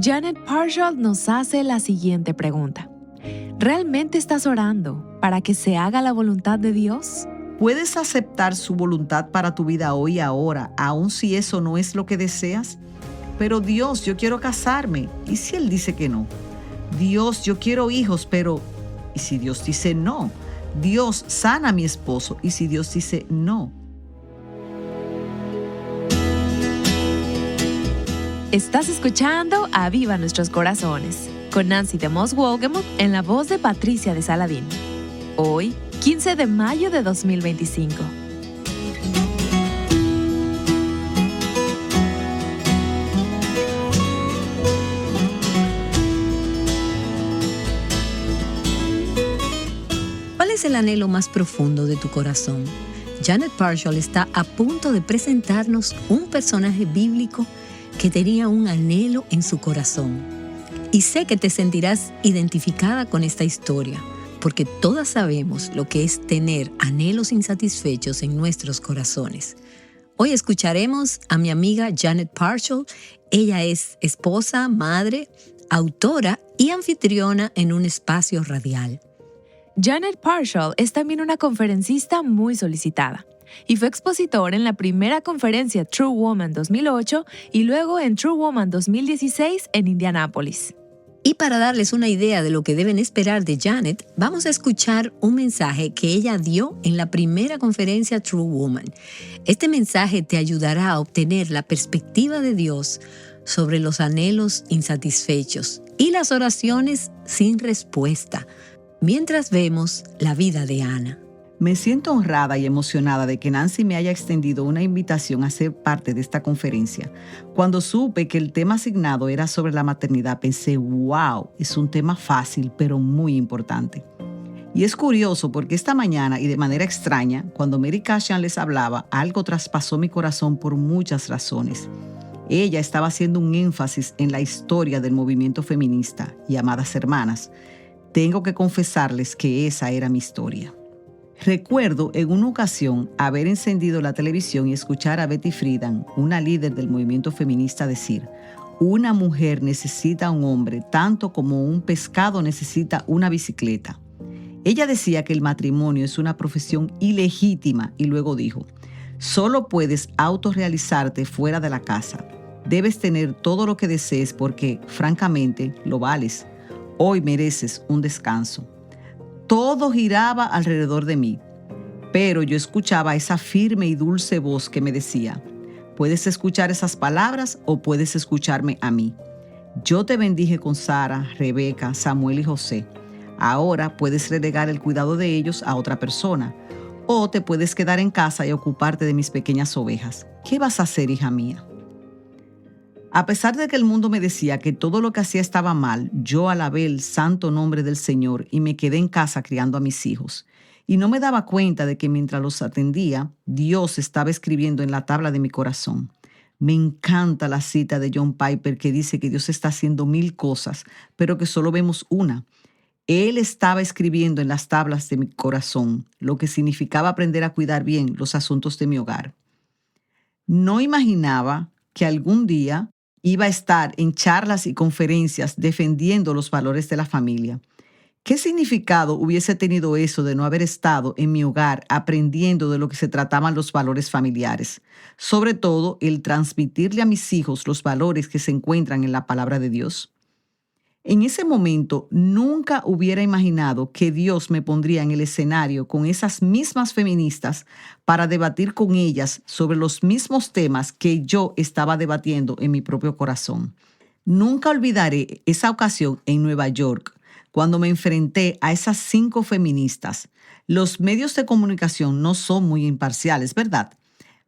Janet Parshall nos hace la siguiente pregunta. ¿Realmente estás orando para que se haga la voluntad de Dios? ¿Puedes aceptar su voluntad para tu vida hoy y ahora, aun si eso no es lo que deseas? Pero Dios, yo quiero casarme. ¿Y si Él dice que no? Dios, yo quiero hijos, pero ¿y si Dios dice no? Dios, sana a mi esposo. ¿Y si Dios dice no? Estás escuchando Aviva Nuestros Corazones con Nancy DeMoss Wolgemuth en la voz de Patricia de Saladín. Hoy, 15 de mayo de 2025. ¿Cuál es el anhelo más profundo de tu corazón? Janet Parshall está a punto de presentarnos un personaje bíblico que tenía un anhelo en su corazón. Y sé que te sentirás identificada con esta historia, porque todas sabemos lo que es tener anhelos insatisfechos en nuestros corazones. Hoy escucharemos a mi amiga Janet Parshall. Ella es esposa, madre, autora y anfitriona en un espacio radial. Janet Parshall es también una conferencista muy solicitada y fue expositor en la primera conferencia True Woman 2008 y luego en True Woman 2016 en Indianápolis. Y para darles una idea de lo que deben esperar de Janet, vamos a escuchar un mensaje que ella dio en la primera conferencia True Woman. Este mensaje te ayudará a obtener la perspectiva de Dios sobre los anhelos insatisfechos y las oraciones sin respuesta, mientras vemos la vida de Ana. Me siento honrada y emocionada de que Nancy me haya extendido una invitación a ser parte de esta conferencia. Cuando supe que el tema asignado era sobre la maternidad, pensé, wow, es un tema fácil, pero muy importante. Y es curioso porque esta mañana y de manera extraña, cuando Mary Cashian les hablaba, algo traspasó mi corazón por muchas razones. Ella estaba haciendo un énfasis en la historia del movimiento feminista y, amadas hermanas, tengo que confesarles que esa era mi historia. Recuerdo en una ocasión haber encendido la televisión y escuchar a Betty Friedan, una líder del movimiento feminista, decir: una mujer necesita a un hombre tanto como un pescado necesita una bicicleta. Ella decía que el matrimonio es una profesión ilegítima y luego dijo: solo puedes autorrealizarte fuera de la casa. Debes tener todo lo que desees porque, francamente, lo vales. Hoy mereces un descanso. Todo giraba alrededor de mí, pero yo escuchaba esa firme y dulce voz que me decía: puedes escuchar esas palabras o puedes escucharme a mí. Yo te bendije con Sara, Rebeca, Samuel y José. Ahora puedes relegar el cuidado de ellos a otra persona, o te puedes quedar en casa y ocuparte de mis pequeñas ovejas. ¿Qué vas a hacer, hija mía? A pesar de que el mundo me decía que todo lo que hacía estaba mal, yo alabé el santo nombre del Señor y me quedé en casa criando a mis hijos. Y no me daba cuenta de que mientras los atendía, Dios estaba escribiendo en la tabla de mi corazón. Me encanta la cita de John Piper que dice que Dios está haciendo 1000 cosas, pero que solo vemos una. Él estaba escribiendo en las tablas de mi corazón, lo que significaba aprender a cuidar bien los asuntos de mi hogar. No imaginaba que algún día iba a estar en charlas y conferencias defendiendo los valores de la familia. ¿Qué significado hubiese tenido eso de no haber estado en mi hogar aprendiendo de lo que se trataban los valores familiares? Sobre todo, el transmitirle a mis hijos los valores que se encuentran en la palabra de Dios. En ese momento, nunca hubiera imaginado que Dios me pondría en el escenario con esas mismas feministas para debatir con ellas sobre los mismos temas que yo estaba debatiendo en mi propio corazón. Nunca olvidaré esa ocasión en Nueva York, cuando me enfrenté a esas 5 feministas. Los medios de comunicación no son muy imparciales, ¿verdad?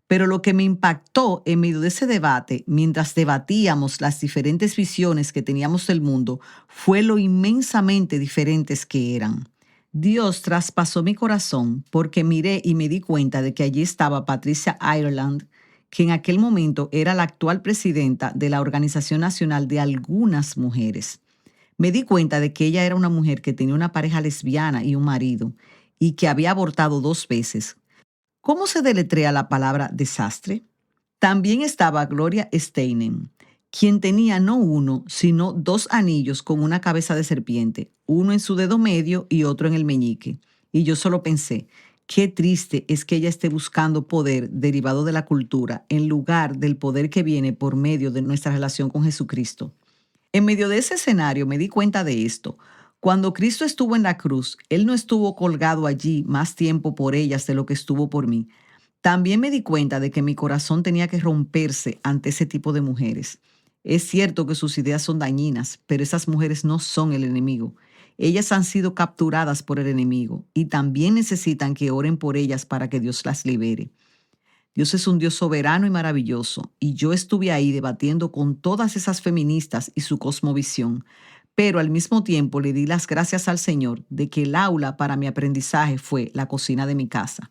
Pero lo que me impactó en medio de ese debate, mientras debatíamos las diferentes visiones que teníamos del mundo, fue lo inmensamente diferentes que eran. Dios traspasó mi corazón porque miré y me di cuenta de que allí estaba Patricia Ireland, que en aquel momento era la actual presidenta de la Organización Nacional de Algunas Mujeres. Me di cuenta de que ella era una mujer que tenía una pareja lesbiana y un marido, y que había abortado 2 veces. ¿Cómo se deletrea la palabra desastre? También estaba Gloria Steinem, quien tenía no uno, sino 2 anillos con una cabeza de serpiente, uno en su dedo medio y otro en el meñique. Y yo solo pensé, qué triste es que ella esté buscando poder derivado de la cultura en lugar del poder que viene por medio de nuestra relación con Jesucristo. En medio de ese escenario me di cuenta de esto. Cuando Cristo estuvo en la cruz, Él no estuvo colgado allí más tiempo por ellas de lo que estuvo por mí. También me di cuenta de que mi corazón tenía que romperse ante ese tipo de mujeres. Es cierto que sus ideas son dañinas, pero esas mujeres no son el enemigo. Ellas han sido capturadas por el enemigo y también necesitan que oren por ellas para que Dios las libere. Dios es un Dios soberano y maravilloso, y yo estuve ahí debatiendo con todas esas feministas y su cosmovisión, pero al mismo tiempo le di las gracias al Señor de que el aula para mi aprendizaje fue la cocina de mi casa.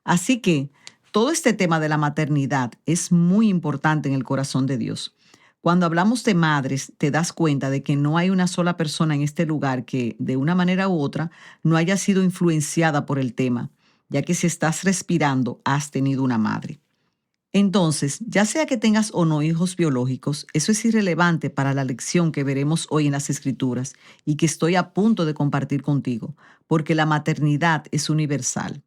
Así que todo este tema de la maternidad es muy importante en el corazón de Dios. Cuando hablamos de madres, te das cuenta de que no hay una sola persona en este lugar que, de una manera u otra, no haya sido influenciada por el tema, ya que si estás respirando, has tenido una madre. Entonces, ya sea que tengas o no hijos biológicos, eso es irrelevante para la lección que veremos hoy en las Escrituras y que estoy a punto de compartir contigo, porque la maternidad es universal.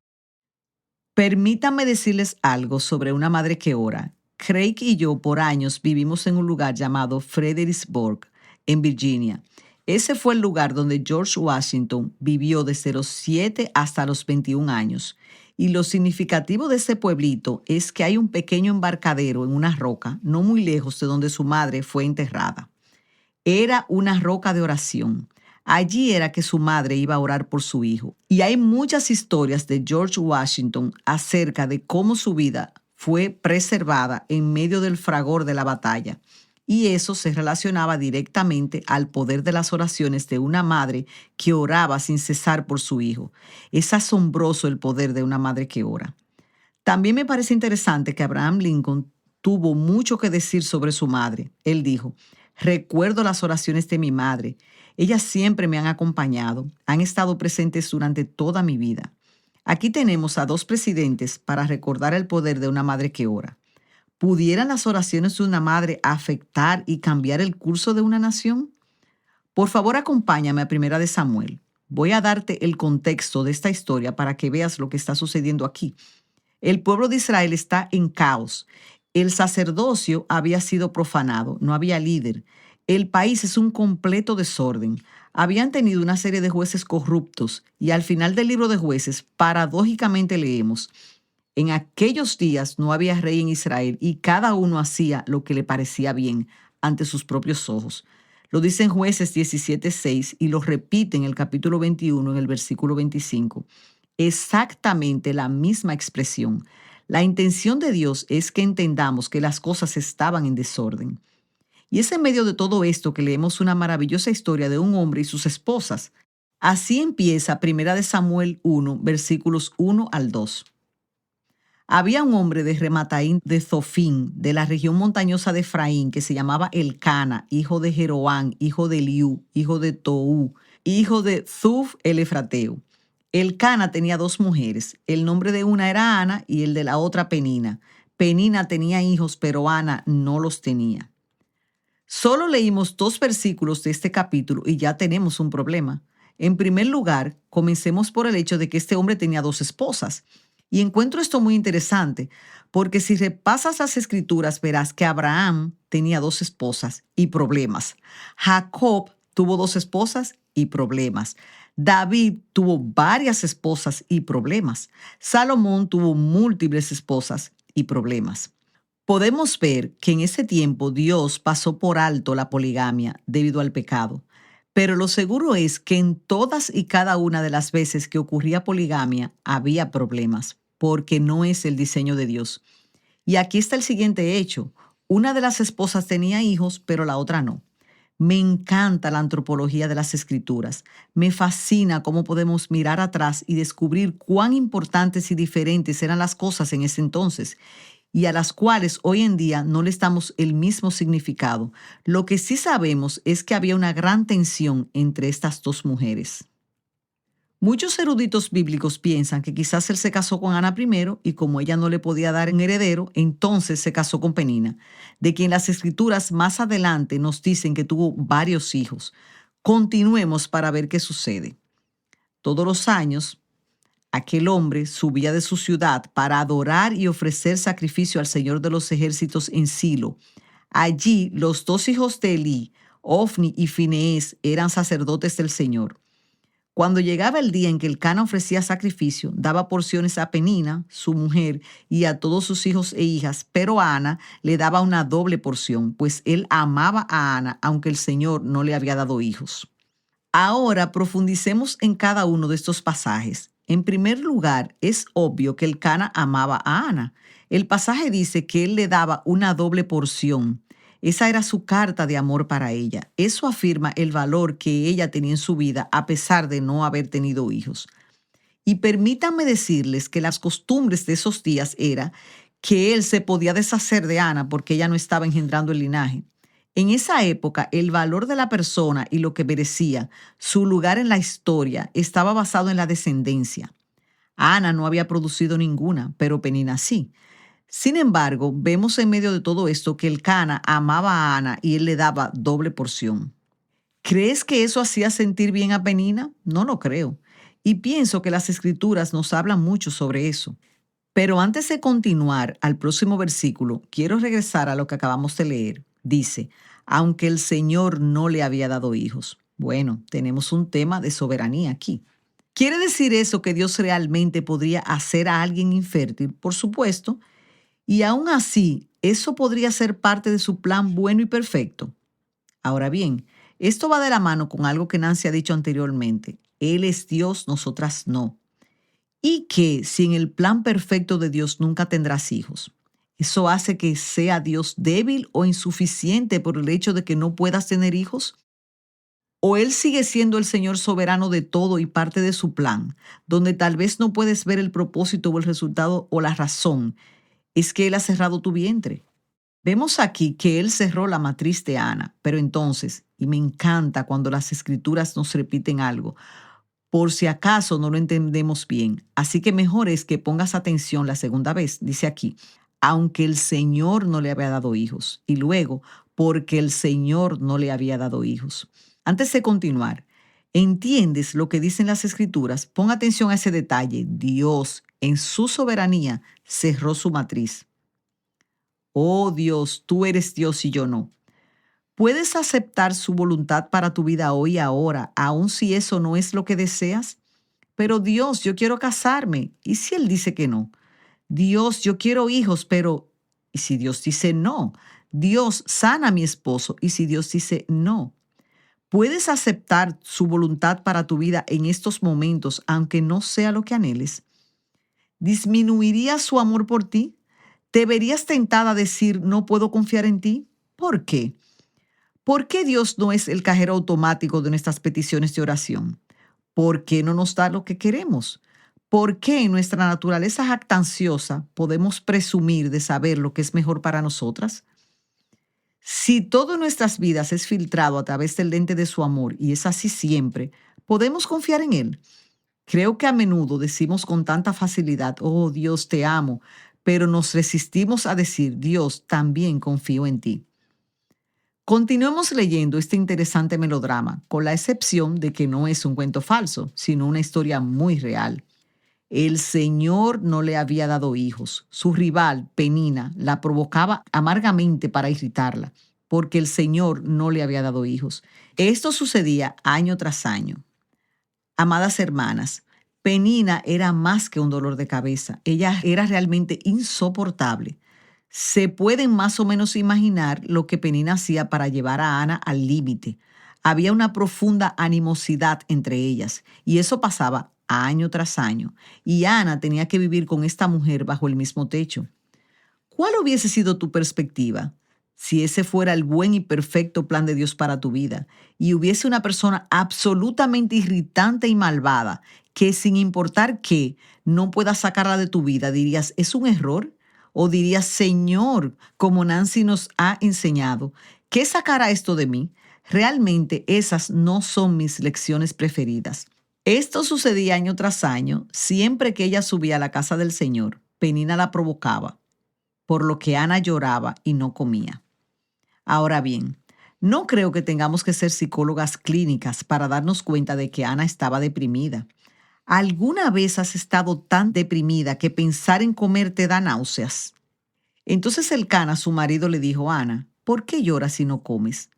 Permítanme decirles algo sobre una madre que ora. Craig y yo por años vivimos en un lugar llamado Fredericksburg, en Virginia. Ese fue el lugar donde George Washington vivió desde los 7 hasta los 21 años. Y lo significativo de ese pueblito es que hay un pequeño embarcadero en una roca, no muy lejos de donde su madre fue enterrada. Era una roca de oración. Allí era que su madre iba a orar por su hijo. Y hay muchas historias de George Washington acerca de cómo su vida fue preservada en medio del fragor de la batalla. Y eso se relacionaba directamente al poder de las oraciones de una madre que oraba sin cesar por su hijo. Es asombroso el poder de una madre que ora. También me parece interesante que Abraham Lincoln tuvo mucho que decir sobre su madre. Él dijo, recuerdo las oraciones de mi madre. Ellas siempre me han acompañado, han estado presentes durante toda mi vida. Aquí tenemos a 2 presidentes para recordar el poder de una madre que ora. ¿Pudieran las oraciones de una madre afectar y cambiar el curso de una nación? Por favor, acompáñame a 1 de Samuel. Voy a darte el contexto de esta historia para que veas lo que está sucediendo aquí. El pueblo de Israel está en caos. El sacerdocio había sido profanado, no había líder. El país es un completo desorden. Habían tenido una serie de jueces corruptos y al final del libro de Jueces, paradójicamente leemos, en aquellos días no había rey en Israel y cada uno hacía lo que le parecía bien ante sus propios ojos. Lo dice en Jueces 17:6 y lo repite en el capítulo 21 en el versículo 25. Exactamente la misma expresión. La intención de Dios es que entendamos que las cosas estaban en desorden. Y es en medio de todo esto que leemos una maravillosa historia de un hombre y sus esposas. Así empieza 1 de Samuel 1, versículos 1 al 2. Había un hombre de Remataim de Zofim, de la región montañosa de Efraín, que se llamaba Elcana, hijo de Jeroán, hijo de Eliú, hijo de Toú, hijo de Zuf el Efrateo. Elcana tenía 2 mujeres. El nombre de una era Ana y el de la otra Penina. Penina tenía hijos, pero Ana no los tenía. Solo leímos 2 versículos de este capítulo y ya tenemos un problema. En primer lugar, comencemos por el hecho de que este hombre tenía 2 esposas. Y encuentro esto muy interesante, porque si repasas las escrituras verás que Abraham tenía 2 esposas y problemas. Jacob tuvo 2 esposas y problemas. David tuvo varias esposas y problemas. Salomón tuvo múltiples esposas y problemas. Podemos ver que en ese tiempo Dios pasó por alto la poligamia debido al pecado. Pero lo seguro es que en todas y cada una de las veces que ocurría poligamia había problemas, porque no es el diseño de Dios. Y aquí está el siguiente hecho. Una de las esposas tenía hijos, pero la otra no. Me encanta la antropología de las escrituras. Me fascina cómo podemos mirar atrás y descubrir cuán importantes y diferentes eran las cosas en ese entonces, y a las cuales hoy en día no les damos el mismo significado. Lo que sí sabemos es que había una gran tensión entre estas 2 mujeres. Muchos eruditos bíblicos piensan que quizás él se casó con Ana primero y como ella no le podía dar un heredero, entonces se casó con Penina, de quien las escrituras más adelante nos dicen que tuvo varios hijos. Continuemos para ver qué sucede. Todos los años, aquel hombre subía de su ciudad para adorar y ofrecer sacrificio al Señor de los ejércitos en Silo. Allí los 2 hijos de Elí, Ofni y Finees, eran sacerdotes del Señor. Cuando llegaba el día en que Elcana ofrecía sacrificio, daba porciones a Penina, su mujer, y a todos sus hijos e hijas, pero a Ana le daba una doble porción, pues él amaba a Ana, aunque el Señor no le había dado hijos. Ahora profundicemos en cada uno de estos pasajes. En primer lugar, es obvio que Elcana amaba a Ana. El pasaje dice que él le daba una doble porción. Esa era su carta de amor para ella. Eso afirma el valor que ella tenía en su vida a pesar de no haber tenido hijos. Y permítanme decirles que las costumbres de esos días era que él se podía deshacer de Ana porque ella no estaba engendrando el linaje. En esa época, el valor de la persona y lo que merecía, su lugar en la historia, estaba basado en la descendencia. Ana no había producido ninguna, pero Penina sí. Sin embargo, vemos en medio de todo esto que Elcana amaba a Ana y él le daba doble porción. ¿Crees que eso hacía sentir bien a Penina? No lo creo. Y pienso que las escrituras nos hablan mucho sobre eso. Pero antes de continuar al próximo versículo, quiero regresar a lo que acabamos de leer. Dice, aunque el Señor no le había dado hijos. Bueno, tenemos un tema de soberanía aquí. ¿Quiere decir eso que Dios realmente podría hacer a alguien infértil? Por supuesto. Y aún así, eso podría ser parte de su plan bueno y perfecto. Ahora bien, esto va de la mano con algo que Nancy ha dicho anteriormente. Él es Dios, nosotras no. Y que sin el plan perfecto de Dios nunca tendrás hijos. ¿Eso hace que sea Dios débil o insuficiente por el hecho de que no puedas tener hijos? ¿O Él sigue siendo el Señor soberano de todo y parte de su plan, donde tal vez no puedes ver el propósito o el resultado o la razón? Es que Él ha cerrado tu vientre. Vemos aquí que Él cerró la matriz de Ana, pero entonces, y me encanta cuando las escrituras nos repiten algo, por si acaso no lo entendemos bien, así que mejor es que pongas atención la segunda vez, dice aquí, aunque el Señor no le había dado hijos, y luego, porque el Señor no le había dado hijos. Antes de continuar, ¿entiendes lo que dicen las escrituras? Pon atención a ese detalle. Dios, en su soberanía, cerró su matriz. Oh Dios, tú eres Dios y yo no. ¿Puedes aceptar su voluntad para tu vida hoy y ahora, aun si eso no es lo que deseas? Pero Dios, yo quiero casarme. ¿Y si Él dice que no? Dios, yo quiero hijos, pero ¿y si Dios dice no? Dios, sana a mi esposo. ¿Y si Dios dice no? ¿Puedes aceptar su voluntad para tu vida en estos momentos, aunque no sea lo que anheles? ¿Disminuiría su amor por ti? ¿Te verías tentada a decir, no puedo confiar en ti? ¿Por qué? ¿Por qué Dios no es el cajero automático de nuestras peticiones de oración? ¿Por qué no nos da lo que queremos? ¿Por qué en nuestra naturaleza jactanciosa podemos presumir de saber lo que es mejor para nosotras? Si todo en nuestras vidas es filtrado a través del lente de su amor, y es así siempre, ¿podemos confiar en Él? Creo que a menudo decimos con tanta facilidad, oh Dios, te amo, pero nos resistimos a decir, Dios, también confío en ti. Continuemos leyendo este interesante melodrama, con la excepción de que no es un cuento falso, sino una historia muy real. El Señor no le había dado hijos. Su rival, Penina, la provocaba amargamente para irritarla, porque el Señor no le había dado hijos. Esto sucedía año tras año. Amadas hermanas, Penina era más que un dolor de cabeza. Ella era realmente insoportable. Se pueden más o menos imaginar lo que Penina hacía para llevar a Ana al límite. Había una profunda animosidad entre ellas, y eso pasaba año tras año, y Ana tenía que vivir con esta mujer bajo el mismo techo. ¿Cuál hubiese sido tu perspectiva si ese fuera el buen y perfecto plan de Dios para tu vida y hubiese una persona absolutamente irritante y malvada que sin importar qué no puedas sacarla de tu vida? ¿Dirías, es un error? ¿O dirías, Señor, como Nancy nos ha enseñado, ¿qué sacará esto de mí? Realmente esas no son mis lecciones preferidas. Esto sucedía año tras año, siempre que ella subía a la casa del Señor. Penina la provocaba, por lo que Ana lloraba y no comía. Ahora bien, no creo que tengamos que ser psicólogas clínicas para darnos cuenta de que Ana estaba deprimida. ¿Alguna vez has estado tan deprimida que pensar en comer te da náuseas? Entonces Elcana, su marido, le dijo a Ana, ¿por qué lloras y no comes?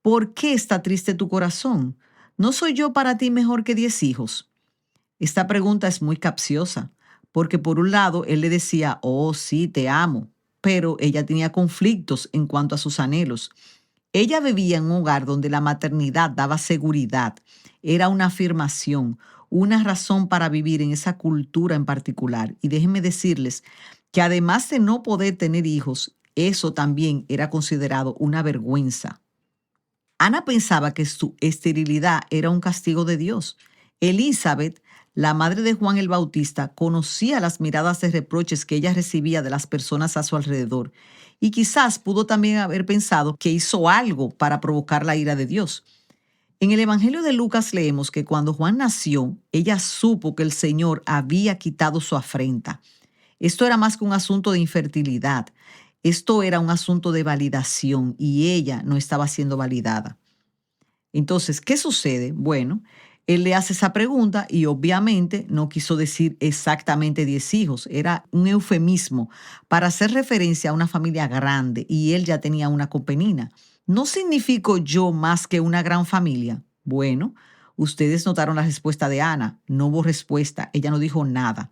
¿Por qué está triste tu corazón? ¿No soy yo para ti mejor que 10 hijos? Esta pregunta es muy capciosa, porque por un lado él le decía, oh sí, te amo, pero ella tenía conflictos en cuanto a sus anhelos. Ella vivía en un hogar donde la maternidad daba seguridad, era una afirmación, una razón para vivir en esa cultura en particular. Y déjenme decirles que además de no poder tener hijos, eso también era considerado una vergüenza. Ana pensaba que su esterilidad era un castigo de Dios. Elizabeth, la madre de Juan el Bautista, conocía las miradas de reproches que ella recibía de las personas a su alrededor y quizás pudo también haber pensado que hizo algo para provocar la ira de Dios. En el Evangelio de Lucas leemos que cuando Juan nació, ella supo que el Señor había quitado su afrenta. Esto era más que un asunto de infertilidad. Esto era un asunto de validación y ella no estaba siendo validada. Entonces, ¿qué sucede? Bueno, él le hace esa pregunta y obviamente no quiso decir exactamente 10 hijos. Era un eufemismo para hacer referencia a una familia grande y él ya tenía una con Penina. ¿No significo yo más que una gran familia? Bueno, ustedes notaron la respuesta de Ana. No hubo respuesta. Ella no dijo nada.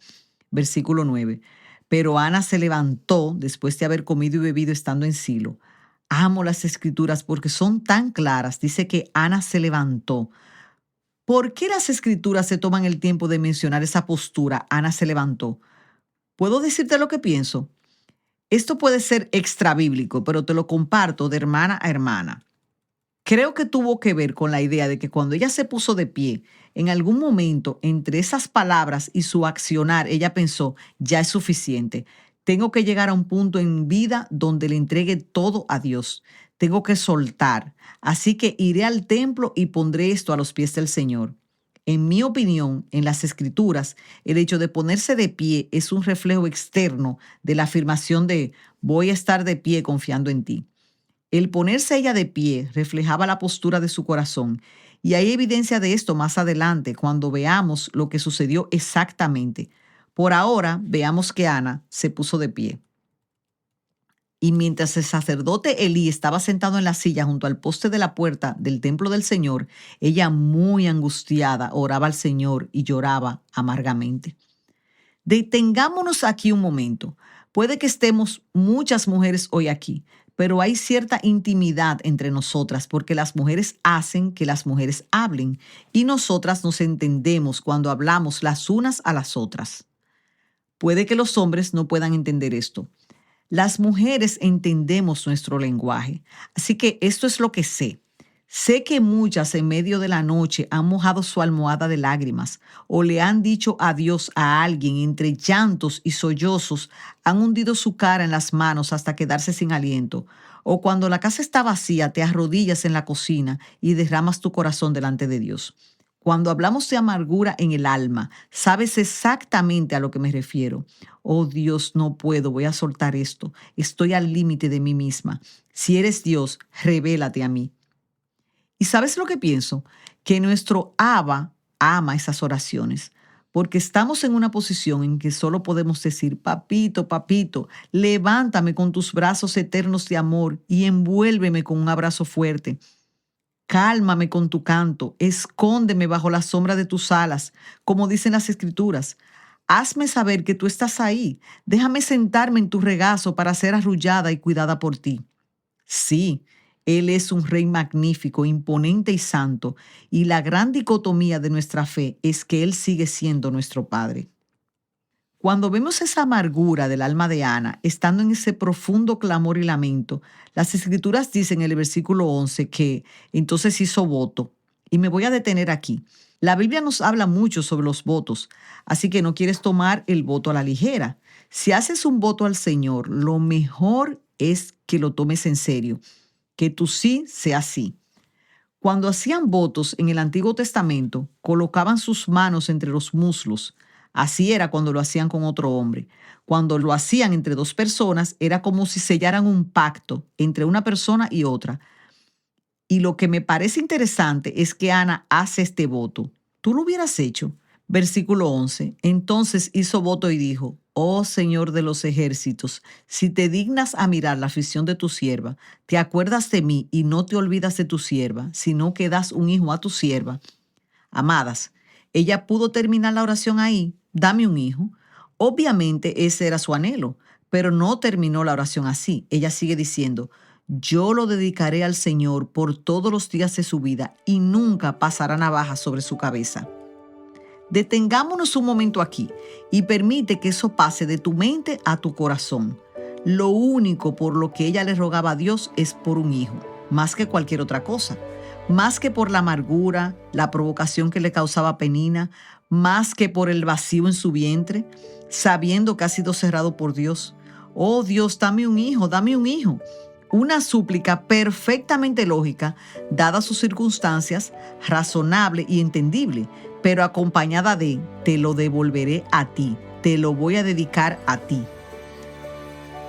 Versículo 9. Pero Ana se levantó después de haber comido y bebido estando en Silo. Amo las escrituras porque son tan claras. Dice que Ana se levantó. ¿Por qué las escrituras se toman el tiempo de mencionar esa postura? Ana se levantó. ¿Puedo decirte lo que pienso? Esto puede ser extra bíblico, pero te lo comparto de hermana a hermana. Creo que tuvo que ver con la idea de que cuando ella se puso de pie, en algún momento entre esas palabras y su accionar, ella pensó, ya es suficiente. Tengo que llegar a un punto en vida donde le entregue todo a Dios. Tengo que soltar. Así que iré al templo y pondré esto a los pies del Señor. En mi opinión, en las Escrituras, el hecho de ponerse de pie es un reflejo externo de la afirmación de voy a estar de pie confiando en ti. El ponerse ella de pie reflejaba la postura de su corazón y hay evidencia de esto más adelante cuando veamos lo que sucedió exactamente. Por ahora, veamos que Ana se puso de pie. Y mientras el sacerdote Elí estaba sentado en la silla junto al poste de la puerta del templo del Señor, ella muy angustiada oraba al Señor y lloraba amargamente. Detengámonos aquí un momento. Puede que estemos muchas mujeres hoy aquí, pero hay cierta intimidad entre nosotras porque las mujeres hacen que las mujeres hablen y nosotras nos entendemos cuando hablamos las unas a las otras. Puede que los hombres no puedan entender esto. Las mujeres entendemos nuestro lenguaje, así que esto es lo que sé. Sé que muchas en medio de la noche han mojado su almohada de lágrimas o le han dicho adiós a alguien entre llantos y sollozos, han hundido su cara en las manos hasta quedarse sin aliento. O cuando la casa está vacía, te arrodillas en la cocina y derramas tu corazón delante de Dios. Cuando hablamos de amargura en el alma, sabes exactamente a lo que me refiero. Oh Dios, no puedo, voy a soltar esto. Estoy al límite de mí misma. Si eres Dios, revélate a mí. ¿Y sabes lo que pienso? Que nuestro Abba ama esas oraciones, porque estamos en una posición en que solo podemos decir, papito, papito, levántame con tus brazos eternos de amor y envuélveme con un abrazo fuerte. Cálmame con tu canto, escóndeme bajo la sombra de tus alas, como dicen las Escrituras. Hazme saber que tú estás ahí. Déjame sentarme en tu regazo para ser arrullada y cuidada por ti. Sí, Él es un Rey magnífico, imponente y santo, y la gran dicotomía de nuestra fe es que Él sigue siendo nuestro Padre. Cuando vemos esa amargura del alma de Ana, estando en ese profundo clamor y lamento, las Escrituras dicen en el versículo 11 que entonces hizo voto. Y me voy a detener aquí. La Biblia nos habla mucho sobre los votos, así que no quieres tomar el voto a la ligera. Si haces un voto al Señor, lo mejor es que lo tomes en serio, que tu sí sea sí. Cuando hacían votos en el Antiguo Testamento, colocaban sus manos entre los muslos. Así era cuando lo hacían con otro hombre. Cuando lo hacían entre dos personas, era como si sellaran un pacto entre una persona y otra. Y lo que me parece interesante es que Ana hace este voto. ¿Tú lo hubieras hecho? Versículo 11. Entonces hizo voto y dijo: Oh Señor de los ejércitos, si te dignas a mirar la aflicción de tu sierva, te acuerdas de mí y no te olvidas de tu sierva, sino que das un hijo a tu sierva. Amadas, ella pudo terminar la oración ahí: dame un hijo. Obviamente ese era su anhelo, pero no terminó la oración así. Ella sigue diciendo: yo lo dedicaré al Señor por todos los días de su vida y nunca pasará navaja sobre su cabeza. Detengámonos un momento aquí y permite que eso pase de tu mente a tu corazón. Lo único por lo que ella le rogaba a Dios es por un hijo, más que cualquier otra cosa. Más que por la amargura, la provocación que le causaba Penina, más que por el vacío en su vientre, sabiendo que ha sido cerrado por Dios. Oh Dios, dame un hijo, dame un hijo. Una súplica perfectamente lógica, dadas sus circunstancias, razonable y entendible, pero acompañada de: te lo devolveré a ti, te lo voy a dedicar a ti.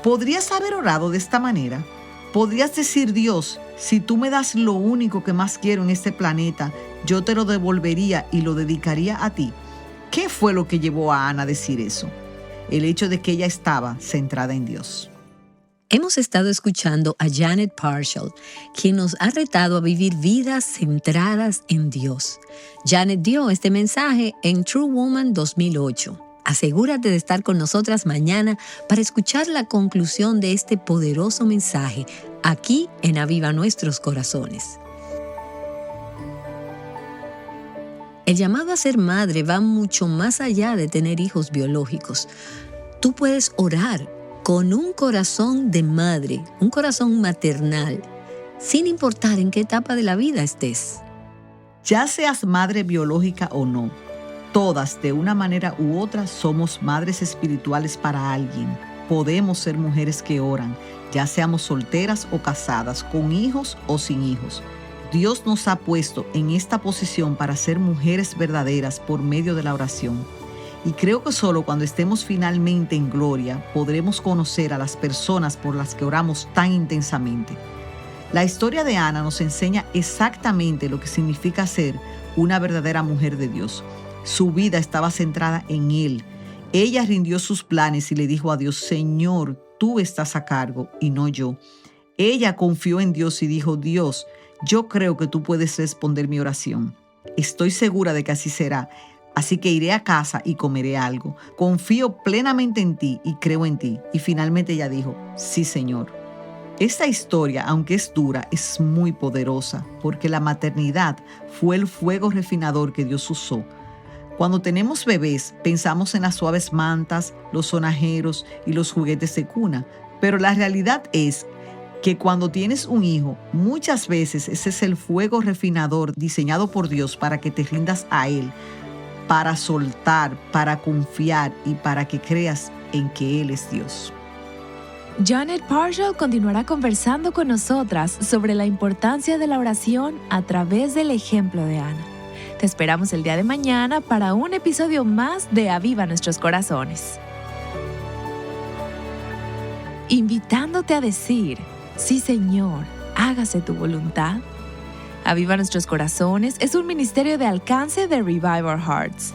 ¿Podrías haber orado de esta manera? ¿Podrías decir: Dios, si tú me das lo único que más quiero en este planeta, yo te lo devolvería y lo dedicaría a ti? ¿Qué fue lo que llevó a Ana a decir eso? El hecho de que ella estaba centrada en Dios. Hemos estado escuchando a Janet Parshall, quien nos ha retado a vivir vidas centradas en Dios. Janet dio este mensaje en True Woman 2008. Asegúrate de estar con nosotras mañana para escuchar la conclusión de este poderoso mensaje aquí en Aviva Nuestros Corazones. El llamado a ser madre va mucho más allá de tener hijos biológicos. Tú puedes orar con un corazón de madre, un corazón maternal, sin importar en qué etapa de la vida estés. Ya seas madre biológica o no, todas de una manera u otra somos madres espirituales para alguien. Podemos ser mujeres que oran, ya seamos solteras o casadas, con hijos o sin hijos. Dios nos ha puesto en esta posición para ser mujeres verdaderas por medio de la oración. Y creo que solo cuando estemos finalmente en gloria podremos conocer a las personas por las que oramos tan intensamente. La historia de Ana nos enseña exactamente lo que significa ser una verdadera mujer de Dios. Su vida estaba centrada en Él. Ella rindió sus planes y le dijo a Dios: Señor, tú estás a cargo y no yo. Ella confió en Dios y dijo: Dios, yo creo que tú puedes responder mi oración. Estoy segura de que así será. Así que iré a casa y comeré algo. Confío plenamente en ti y creo en ti. Y finalmente ella dijo: sí, Señor. Esta historia, aunque es dura, es muy poderosa, porque la maternidad fue el fuego refinador que Dios usó. Cuando tenemos bebés, pensamos en las suaves mantas, los sonajeros y los juguetes de cuna. Pero la realidad es que cuando tienes un hijo, muchas veces ese es el fuego refinador diseñado por Dios para que te rindas a Él, para soltar, para confiar y para que creas en que Él es Dios. Janet Parshall continuará conversando con nosotras sobre la importancia de la oración a través del ejemplo de Ana. Te esperamos el día de mañana para un episodio más de Aviva Nuestros Corazones. Invitándote a decir: sí, Señor, hágase tu voluntad. Aviva Nuestros Corazones es un ministerio de alcance de Revive Our Hearts.